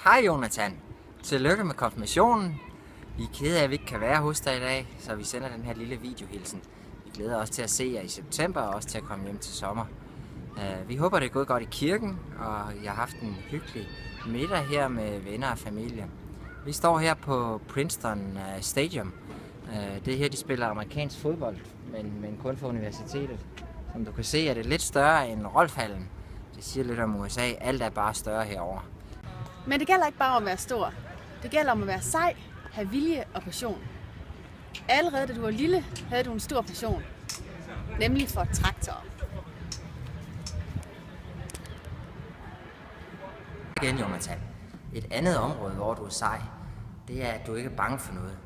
Hej Jonathan, tillykke med konfirmationen. Vi er kede af, at vi ikke kan være hos dig i dag, så vi sender den her lille videohilsen. Vi glæder os til at se jer i september og også til at komme hjem til sommer. Vi håber, det er gået godt i kirken, og jeg har haft en hyggelig middag her med venner og familie. Vi står her på Princeton Stadium. Det er her, de spiller amerikansk fodbold, men kun for universitetet. Som du kan se, er det lidt større end Rolfhallen. Det siger lidt om USA. Alt er bare større herovre. Men det gælder ikke bare om at være stor. Det gælder om at være sej, have vilje og passion. Allerede da du var lille, havde du en stor passion. Nemlig for traktorer. Igen, Jonathan. Et andet område, hvor du er sej, det er, at du ikke er bange for noget.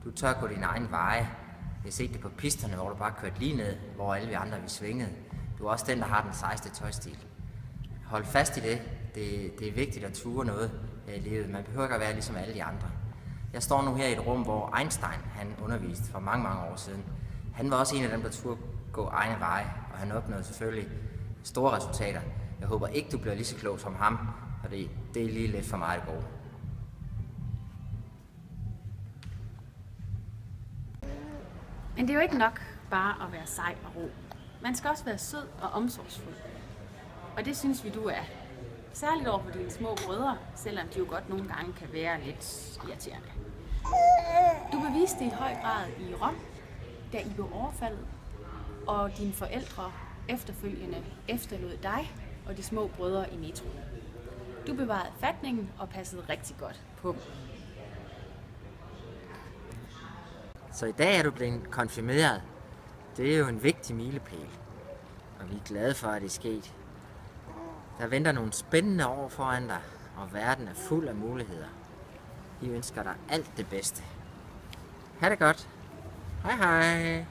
Du tør gå din egen veje. Jeg har set det på pisterne, hvor du bare kørte lige ned, hvor alle vi andre vi svingede. Du er også den, der har den sejeste tøjstil. Hold fast i det. Det er vigtigt at ture noget i livet. Man behøver ikke at være ligesom alle de andre. Jeg står nu her i et rum, hvor Einstein han underviste for mange år siden. Han var også en af dem, der turde gå egne veje, og han opnåede selvfølgelig store resultater. Jeg håber ikke, du bliver lige så klog som ham, og det er lige lidt for meget gode. Men det er jo ikke nok bare at være sej og ro. Man skal også være sød og omsorgsfuld. Og det synes vi, du er. Særligt over for dine små brødre, selvom de jo godt nogle gange kan være lidt irriterende. Du beviste det i høj grad i Rom, da I blev overfaldet, og dine forældre efterfølgende efterlod dig og de små brødre i metroen. Du bevarede fatningen og passede rigtig godt på dem. Så i dag er du blevet konfirmeret. Det er jo en vigtig milepæl, og vi er glade for, at det er sket. Der venter nogle spændende år foran dig, og verden er fuld af muligheder. Vi ønsker dig alt det bedste. Ha' det godt. Hej hej.